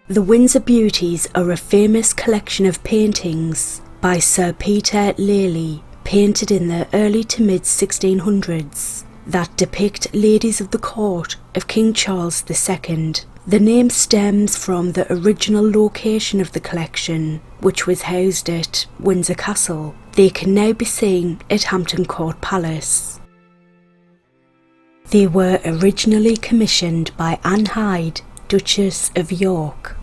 The Windsor Beauties are a famous collection of paintings by Sir Peter Lely, painted in the early to mid-1600s, that depict ladies of the court of King Charles II. The name stems from the original location of the collection, which was housed at Windsor Castle. They can now be seen at Hampton Court Palace. They were originally commissioned by Anne Hyde, Duchess of York.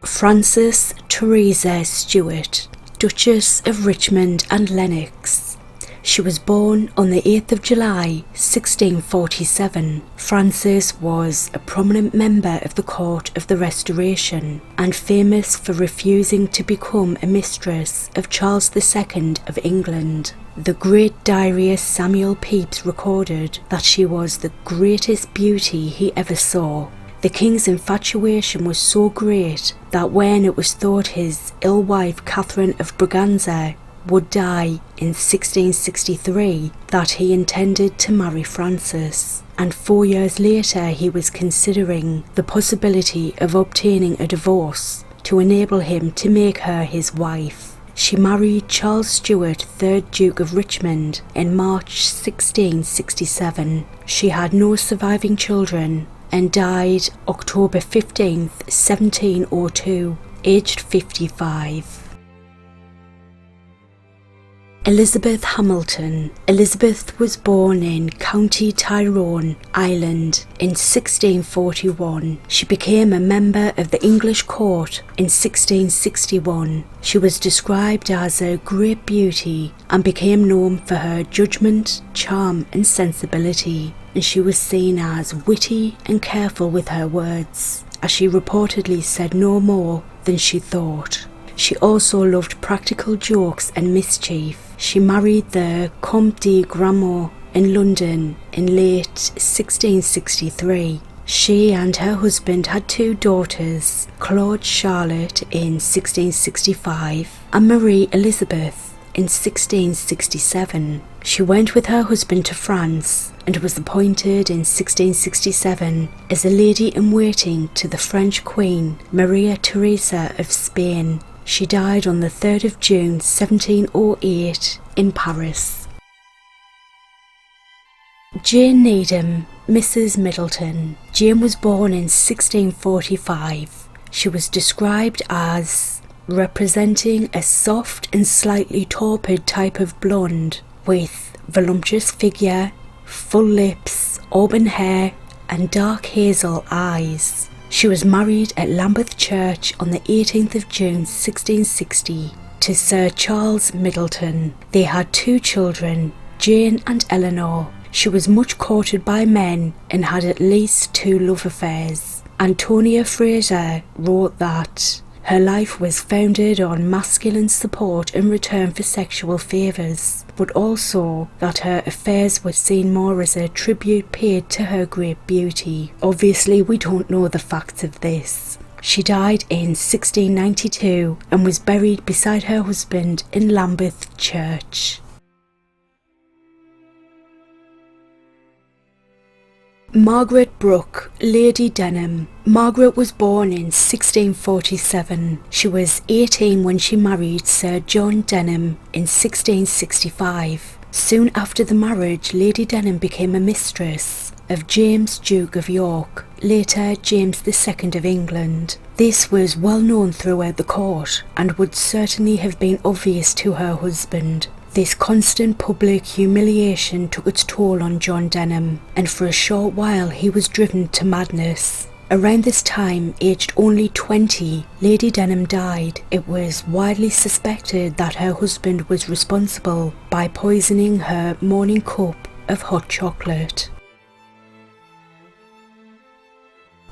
Frances Theresa Stewart, Duchess of Richmond and Lennox. She was born on the 8th of July 1647. Frances was a prominent member of the court of the Restoration and famous for refusing to become a mistress of Charles II of England. The great diarist Samuel Pepys recorded that she was the greatest beauty he ever saw. The king's infatuation was so great that when it was thought his ill wife Catherine of Braganza would die in 1663, that he intended to marry Frances, and 4 years later he was considering the possibility of obtaining a divorce to enable him to make her his wife. She married Charles Stewart, 3rd Duke of Richmond, in March 1667. She had no surviving children and died October 15th, 1702, aged 55. Elizabeth Hamilton. Elizabeth was born in County Tyrone, Ireland, in 1641. She became a member of the English court in 1661. She was described as a great beauty and became known for her judgment, charm and sensibility, and she was seen as witty and careful with her words, as she reportedly said no more than she thought. She also loved practical jokes and mischief. She married the Comte de Gramont in London in late 1663. She and her husband had 2 daughters, Claude Charlotte in 1665 and Marie Elizabeth in 1667. She went with her husband to France and was appointed in 1667 as a lady-in-waiting to the French Queen Maria Theresa of Spain. She died on the 3rd of June 1708 in Paris. Jane Needham, Mrs. Middleton. Jane was born in 1645. She was described as representing a soft and slightly torpid type of blonde with voluptuous figure, full lips, auburn hair and dark hazel eyes. She was married at Lambeth Church on the 18th of June 1660 to Sir Charles Middleton. They had 2 children, Jane and Eleanor. She was much courted by men and had at least 2 love affairs. Antonia Fraser wrote that her life was founded on masculine support in return for sexual favours, but also that her affairs were seen more as a tribute paid to her great beauty. Obviously, we don't know the facts of this. She died in 1692 and was buried beside her husband in Lambeth Church. Margaret Brooke, Lady Denham. Margaret was born in 1647. She was 18 when she married Sir John Denham in 1665. Soon after the marriage, Lady Denham became a mistress of James, Duke of York, later James II of England. This was well known throughout the court and would certainly have been obvious to her husband. This constant public humiliation took its toll on John Denham, and for a short while he was driven to madness. Around this time, aged only 20, Lady Denham died. It was widely suspected that her husband was responsible by poisoning her morning cup of hot chocolate.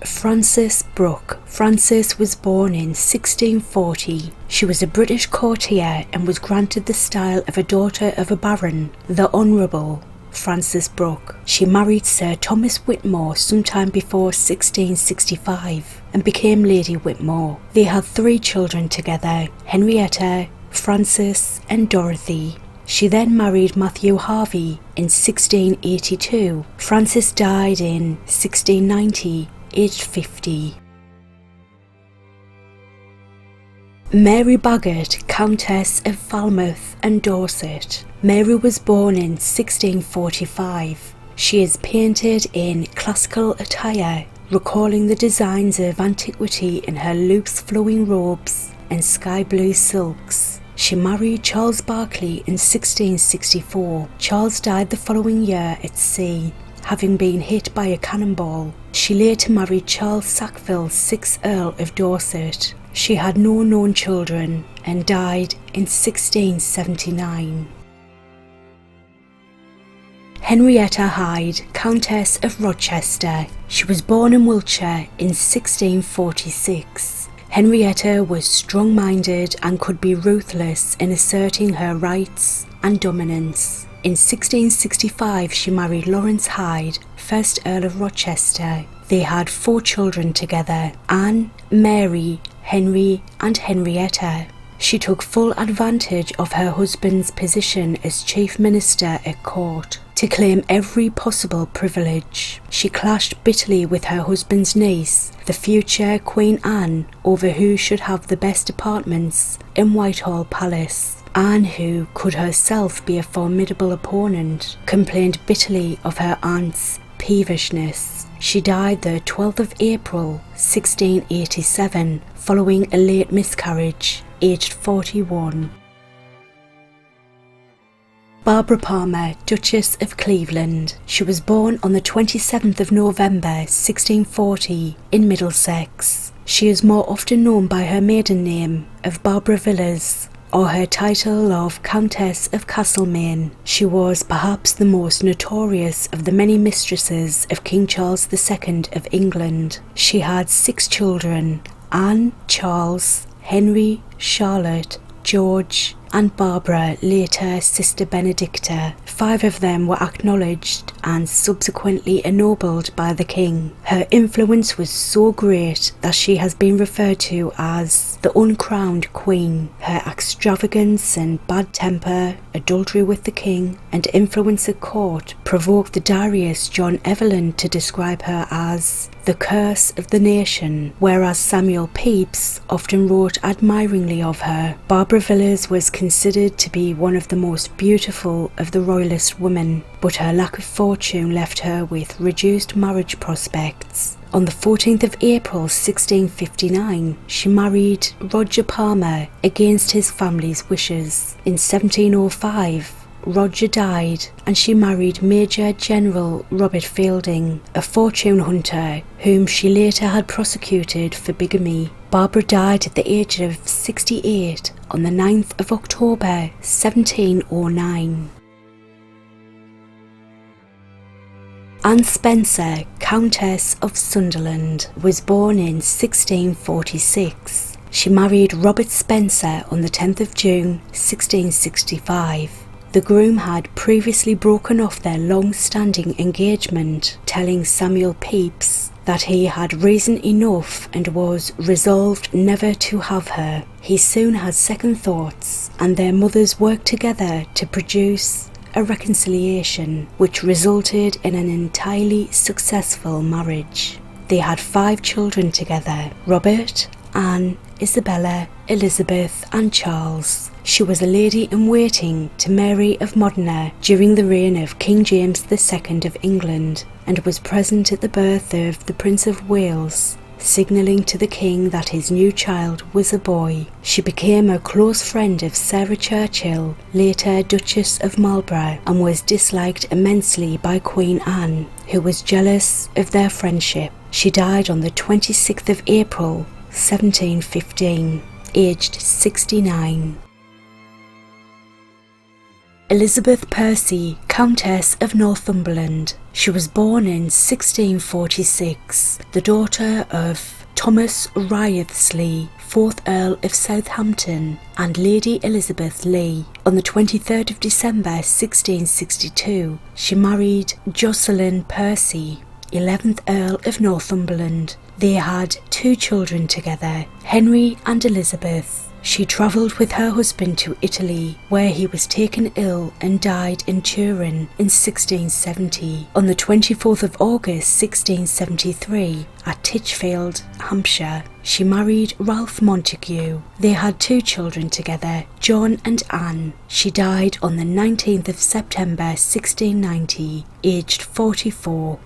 Frances Brooke. Frances was born in 1640. She was a British courtier and was granted the style of a daughter of a baron, the Honourable Frances Brooke. She married Sir Thomas Whitmore sometime before 1665 and became Lady Whitmore. They had 3 children together, Henrietta, Frances and Dorothy. She then married Matthew Harvey in 1682. Frances died in 1690, aged 50. Mary Bagot, Countess of Falmouth and Dorset. Mary was born in 1645. She is painted in classical attire, recalling the designs of antiquity in her loose flowing robes and sky blue silks. She married Charles Berkeley in 1664. Charles died the following year at sea, having been hit by a cannonball. She later married Charles Sackville, 6th Earl of Dorset. She had no known children and died in 1679. Henrietta Hyde, Countess of Rochester. She was born in Wiltshire in 1646. Henrietta was strong-minded and could be ruthless in asserting her rights and dominance. In 1665 she married Lawrence Hyde, 1st Earl of Rochester. They had 4 children together: Anne, Mary, Henry and Henrietta. She took full advantage of her husband's position as chief minister at court to claim every possible privilege. She clashed bitterly with her husband's niece, the future Queen Anne, over who should have the best apartments in Whitehall Palace. Anne, who could herself be a formidable opponent, complained bitterly of her aunt's peevishness. She died the 12th of April 1687 following a late miscarriage, aged 41. Barbara Palmer, Duchess of Cleveland. She was born on the 27th of November 1640 in Middlesex. She is more often known by her maiden name of Barbara Villiers or her title of Countess of Castlemaine. She was perhaps the most notorious of the many mistresses of King Charles II of England. She had 6 children: Anne, Charles, Henry, Charlotte, George and Barbara, later Sister Benedicta. 5 of them were acknowledged and subsequently ennobled by the king. Her influence was so great that she has been referred to as the uncrowned queen. Her extravagance and bad temper, adultery with the king and influence at court provoked the diarist John Evelyn to describe her as the curse of the nation, whereas Samuel Pepys often wrote admiringly of her. Barbara Villiers was considered to be one of the most beautiful of the royalist women, but her lack of fortune left her with reduced marriage prospects. On the 14th of April 1659, she married Roger Palmer against his family's wishes. In 1705, Roger died and she married Major General Robert Fielding, a fortune hunter whom she later had prosecuted for bigamy. Barbara died at the age of 68 on the 9th of October 1709. Anne Spencer, Countess of Sunderland, was born in 1646. She married Robert Spencer on the 10th of June 1665. The groom had previously broken off their long-standing engagement, telling Samuel Pepys that he had reason enough and was resolved never to have her. He soon had second thoughts, and their mothers worked together to produce a reconciliation, which resulted in an entirely successful marriage. They had 5 children together: Robert, Anne, Isabella, Elizabeth and Charles. She was a lady-in-waiting to Mary of Modena during the reign of King James II of England and was present at the birth of the Prince of Wales, signalling to the king that his new child was a boy. She became a close friend of Sarah Churchill, later Duchess of Marlborough, and was disliked immensely by Queen Anne, who was jealous of their friendship. She died on the 26th of April 1715, aged 69. Elizabeth Percy, Countess of Northumberland. She was born in 1646, the daughter of Thomas Wriothesley, 4th Earl of Southampton, and Lady Elizabeth Lee. On the 23rd of December 1662, she married Jocelyn Percy, 11th Earl of Northumberland. They had 2 children together, Henry and Elizabeth. She travelled with her husband to Italy, where he was taken ill and died in Turin in 1670. On the 24th of August 1673, at Titchfield, Hampshire, she married Ralph Montague. They had 2 children together, John and Anne. She died on the 19th of September 1690, aged 44.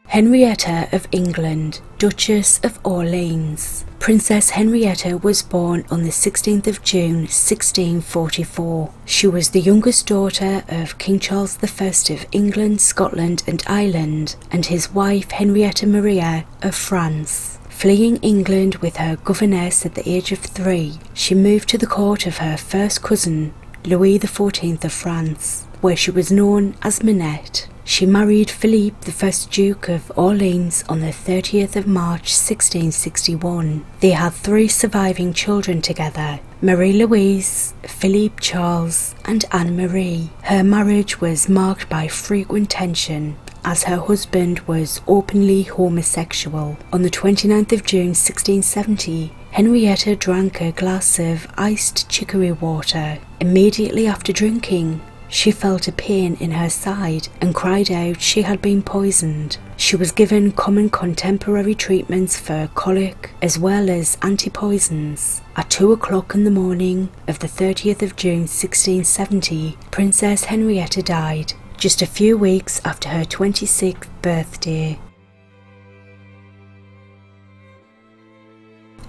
Henrietta of England, Duchess of Orleans. Princess Henrietta was born on the 16th of June 1644. She was the youngest daughter of King Charles I of England, Scotland and Ireland, and his wife Henrietta Maria of France. Fleeing England with her governess at the age of 3, she moved to the court of her first cousin, Louis XIV of France, where she was known as Minette. She married Philippe, the first Duke of Orleans, on the 30th of March 1661. They had 3 surviving children together, Marie-Louise, Philippe Charles and Anne-Marie. Her marriage was marked by frequent tension, as her husband was openly homosexual. On the 29th of June 1670, Henrietta drank a glass of iced chicory water. Immediately after drinking, she felt a pain in her side and cried out she had been poisoned. She was given common contemporary treatments for colic as well as antipoisons. At 2 o'clock in the morning of the 30th of June 1670, Princess Henrietta died, just a few weeks after her 26th birthday.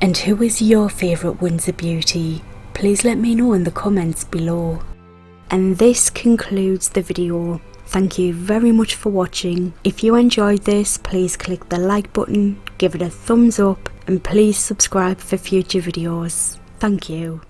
And who is your favourite Windsor beauty? Please let me know in the comments below. And this concludes the video. Thank you very much for watching. If you enjoyed this, please click the like button, give it a thumbs up, and please subscribe for future videos. Thank you.